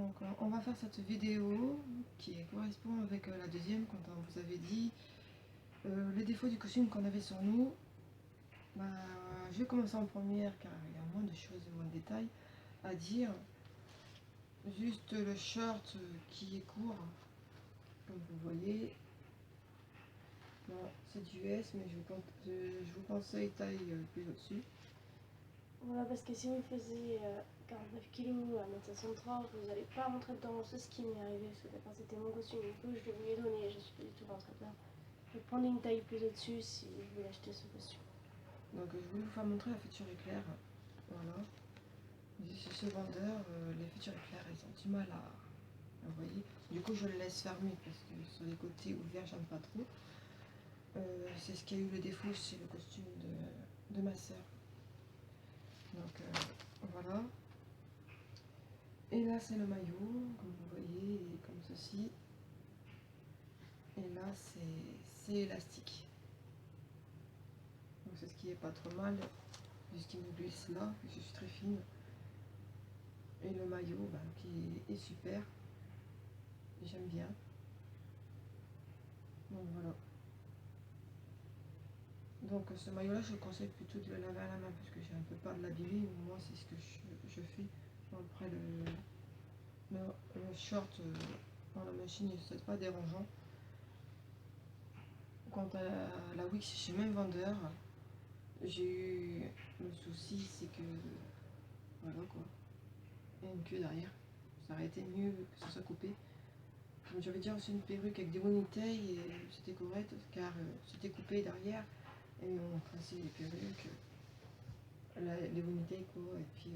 Donc on va faire cette vidéo qui correspond avec la deuxième quand on vous avait dit les défauts du costume qu'on avait sur nous. Bah, je vais commencer en première car il y a moins de choses et moins de détails à dire. Juste le short qui est court, comme vous voyez. Non, c'est du S, mais je vous conseille taille plus au-dessus. Voilà, parce que si vous faisiez 49 kg à 1m63, vous n'allez pas rentrer dedans. C'est ce qui m'est arrivé, parce que c'était mon costume. Du coup, je lui ai donné, je suis pas du tout rentrée dedans. Je vais prendre une taille plus au-dessus si vous voulez acheter ce costume. Donc je voulais vous faire montrer la feature éclair. Voilà. Ce vendeur, les features éclair, elles ont du mal à... Vous voyez, du coup je le laisse fermer parce que sur les côtés ouverts j'aime pas trop. C'est ce qui a eu le défaut chez le costume de ma soeur. Donc voilà. Et là c'est le maillot, comme vous voyez, comme ceci. Et là c'est élastique. Donc c'est ce qui est pas trop mal, puisqu'il me glisse là, que je suis très fine. Et le maillot qui est super. J'aime bien. Donc voilà. Donc ce maillot là je conseille plutôt de le laver à la main parce que j'ai un peu peur de l'abîmer, mais moi c'est ce que je fais. Bon, après le short dans la machine c'est pas dérangeant. Quant à la Wix chez le même vendeur, j'ai eu le souci, c'est que voilà quoi, il y a une queue derrière. Ça aurait été mieux que ça soit coupé. Donc j'avais déjà reçu une perruque avec des ponytails et c'était correct car c'était coupé derrière et on tracé les perruques. Les ponytails quoi, et puis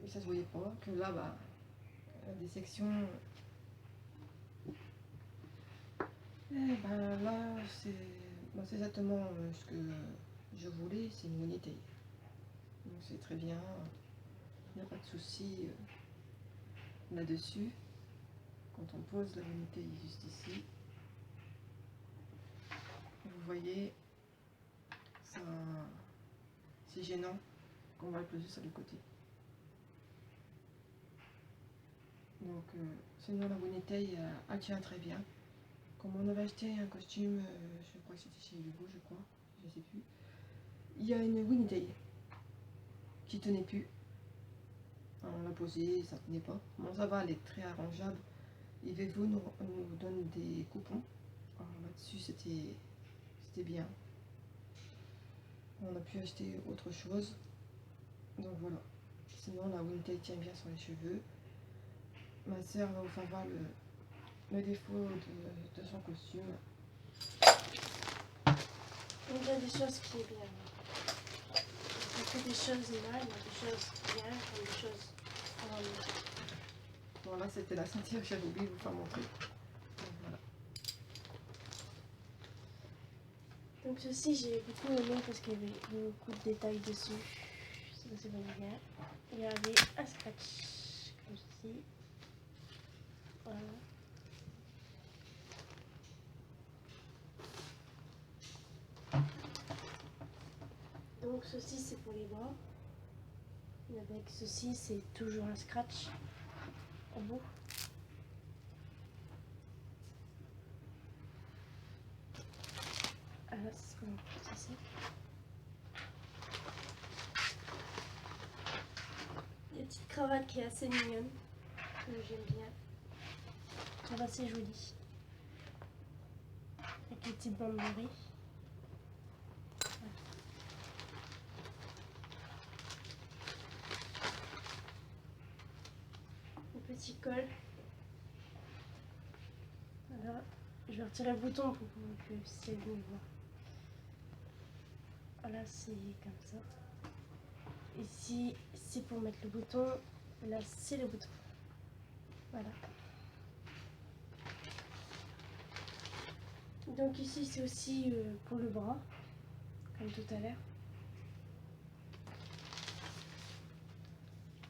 et ça se voyait pas, que là des sections là c'est exactement ce que je voulais, c'est une ponytail, donc c'est très bien, il n'y a pas de souci là-dessus. Quand on pose la ponytail juste ici, vous voyez ça, c'est gênant qu'on va le poser sur le côté. Donc sinon la ponytail elle tient très bien. Comme on avait acheté un costume, je crois que c'était chez Hugo, je crois, je sais plus. Il y a une ponytail qui tenait plus. On l'a posée, ça tenait pas. Bon ça va, elle est très arrangeable. Et Vevo nous donne des coupons. Alors là-dessus c'était bien. On a pu acheter autre chose. Donc voilà. Sinon la ponytail tient bien sur les cheveux. Ma soeur va vous faire voir le défaut de son costume. Il y a des choses qui sont bien. Il y a des choses mal, il y a des choses bien, comme des choses... Bon là c'était la ceinture que j'avais oublié de vous faire montrer. Donc voilà. Donc ceci j'ai beaucoup aimé parce qu'il y avait beaucoup de détails dessus. Ça c'est vraiment bien. Il y avait un scratch comme ceci. Voilà. Donc ceci c'est pour les bras. Et avec ceci c'est toujours un scratch au bout. Ah là c'est ce qu'on a ici. Il y a une petite cravate qui est assez mignonne, que j'aime bien. Je trouve assez jolie. Avec les petites bandes de riz. Le petit col. Voilà. Je vais retirer le bouton pour que vous puissiez le voir. Voilà, c'est comme ça. Ici, c'est pour mettre le bouton. Là, c'est le bouton. Voilà. Donc ici, c'est aussi pour le bras, comme tout à l'heure.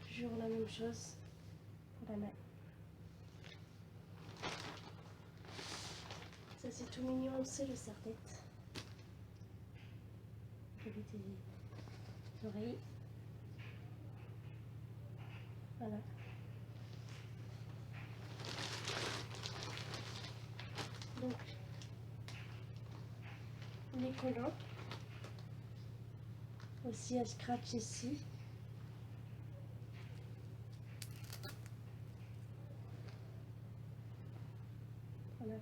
Toujours la même chose pour la main. Ça, c'est tout mignon, c'est le serre-tête. Avec des oreilles. Voilà. les collants. Aussi un scratch ici. Voilà.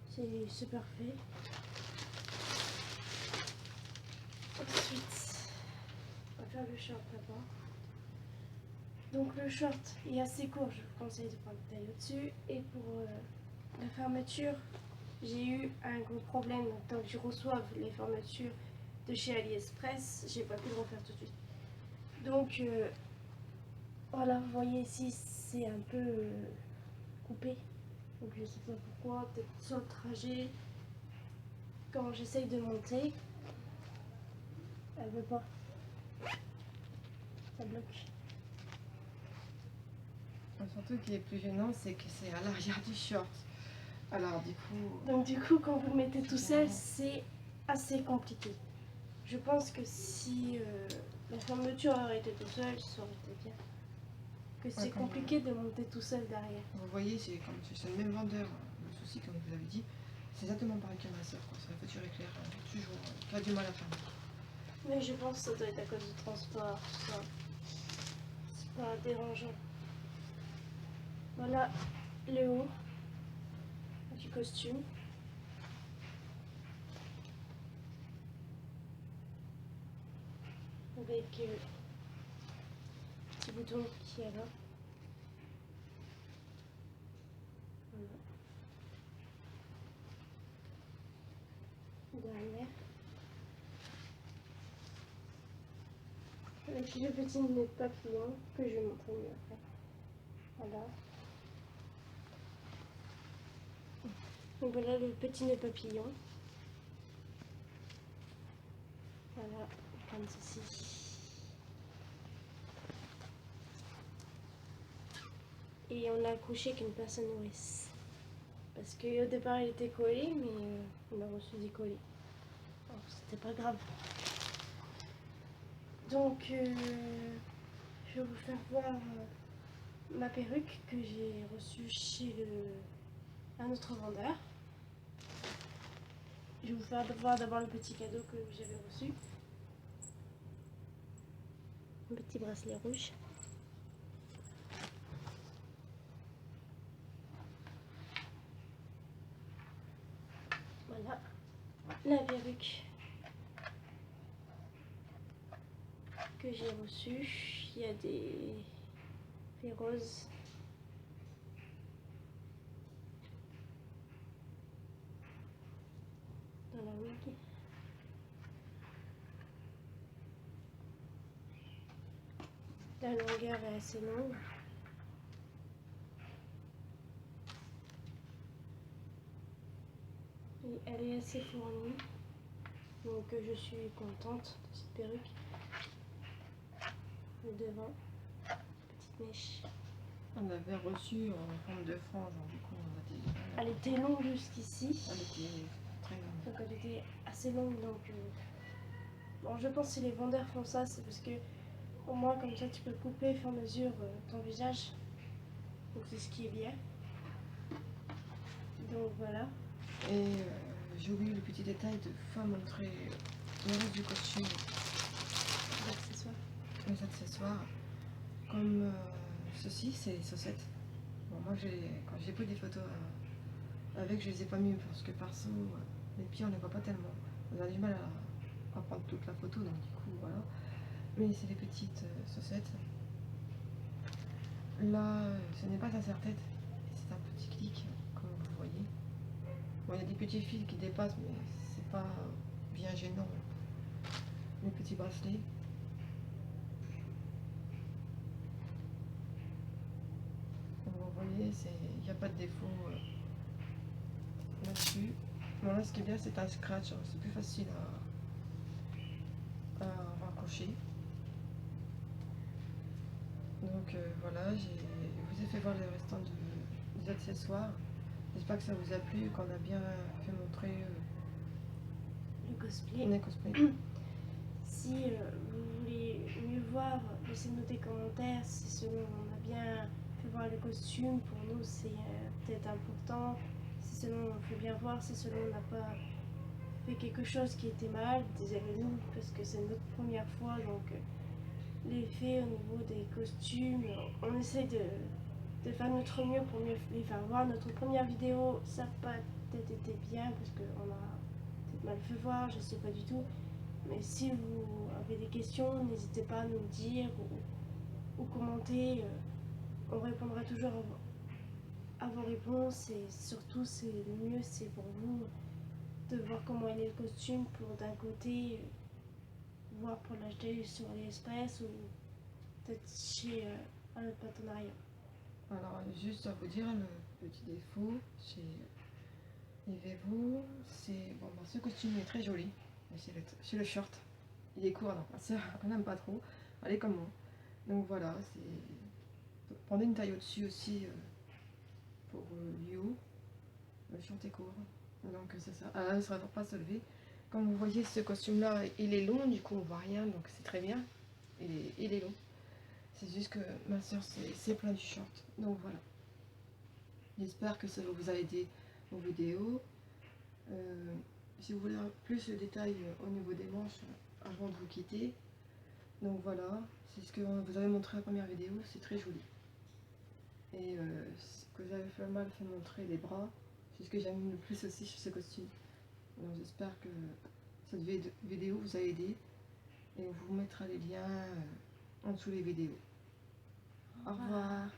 C'est super fait. Ensuite, on va faire le short d'abord. Donc le short est assez court, je vous conseille de prendre une taille au-dessus. Et pour la fermeture, j'ai eu un gros problème. Tant que je reçoive les fermetures de chez AliExpress, j'ai pas pu le refaire tout de suite. Donc voilà, vous voyez ici, c'est un peu coupé. Donc je sais pas pourquoi, peut-être sur le trajet, quand j'essaye de monter, elle veut pas. Ça bloque. Surtout, ce qui est plus gênant, c'est que c'est à l'arrière du short. Alors du coup... Donc du coup, quand vous le mettez tout seul, c'est assez compliqué. Je pense que si la fermeture aurait été tout seul, ça aurait été bien. Que c'est compliqué de monter tout seul derrière. Vous voyez, c'est le même vendeur. Le souci, comme vous avez dit, c'est exactement pareil que ma soeur. C'est la voiture éclair, toujours, qui a du mal à fermer. Mais je pense que ça doit être à cause du transport, tout ça. C'est pas dérangeant. Voilà le haut du costume. Avec petit bouton qui est là. Voilà. Derrière. Avec le petit nœud de papillon que je vais montrer mieux après. Voilà. Donc voilà le petit nœud papillon. Voilà, comme ceci. Et on l'a accroché avec une personne nourrice. Parce qu'au départ il était collé, mais on a reçu des collés. Alors c'était pas grave. Donc je vais vous faire voir ma perruque que j'ai reçue chez un autre vendeur. Je vais vous faire voir d'abord le petit cadeau que j'avais reçu. Un petit bracelet rouge. Voilà la perruque que j'ai reçue. Il y a des roses. Dans la wig. La longueur est assez longue. Et elle est assez fournie. Donc je suis contente de cette perruque. Le devant, petite mèche. On avait reçu en forme de frange, du coup on a dit... Elle était longue jusqu'ici. Elle était très longue. Donc elle était assez longue. Donc bon, je pense que si les vendeurs font ça, c'est parce que au moins comme ça tu peux couper au fur et à mesure ton visage. Donc c'est ce qui est bien. Donc voilà. Et j'ai oublié le petit détail de pas montrer le reste du costume. Les accessoires. Comme ceci, c'est les chaussettes. Bon, moi, quand j'ai pris des photos avec, je les ai pas mis parce que perso, les pieds, on les voit pas tellement. On a du mal à prendre toute la photo, donc du coup, voilà. Mais c'est les petites chaussettes. Là, ce n'est pas un serre-tête, c'est un petit clic, comme vous voyez. Bon, il y a des petits fils qui dépassent, mais c'est pas bien gênant. Les petits bracelets. Vous voyez, il n'y a pas de défaut là-dessus. Bon, là, ce qui est bien, c'est un scratch, c'est plus facile à raccrocher. Donc voilà, je vous ai fait voir les restants des accessoires. J'espère que ça vous a plu et qu'on a bien fait montrer Le cosplay. les cosplays. Si vous voulez mieux voir, laissez-nous des commentaires. Si on a bien fait voir le costume, pour nous c'est peut-être important. si seulement on fait bien voir, si seulement on n'a pas fait quelque chose qui était mal, disait-nous, parce que c'est notre première fois, donc les faits au niveau des costumes, on essaie de faire notre mieux pour mieux les faire voir. Notre première vidéo, ça n'a pas peut-être été bien, parce qu'on a peut-être mal fait voir, je sais pas du tout. Mais si vous avez des questions, n'hésitez pas à nous le dire ou commenter. On répondra toujours à vos réponses et surtout, c'est le mieux, c'est pour vous de voir comment est le costume pour d'un côté voir pour l'acheter sur AliExpress ou peut-être chez un autre partenariat. Alors, juste à vous dire, le petit défaut chez Ivevo, c'est. Bon, ce costume est très joli, mais c'est le short. Il est court, alors ma soeur, on n'aime pas trop. Elle est comme moi. Donc voilà, c'est. Prenez une taille au-dessus aussi pour You. Le short est court. Donc c'est ça. Ah, ça ne va pas se lever. Comme vous voyez, ce costume-là, il est long, du coup on voit rien, donc c'est très bien. Il est long. C'est juste que ma soeur, c'est plein du short. Donc voilà. J'espère que ça vous a aidé aux vidéos. Si vous voulez plus de détails au niveau des manches avant de vous quitter, donc voilà, c'est ce que vous avez montré à la première vidéo, c'est très joli. Et ce que j'avais fait mal fait montrer les bras, c'est ce que j'aime le plus aussi sur ce costume. Donc j'espère que cette vidéo vous a aidé et on vous mettra les liens en dessous des vidéos. Au revoir.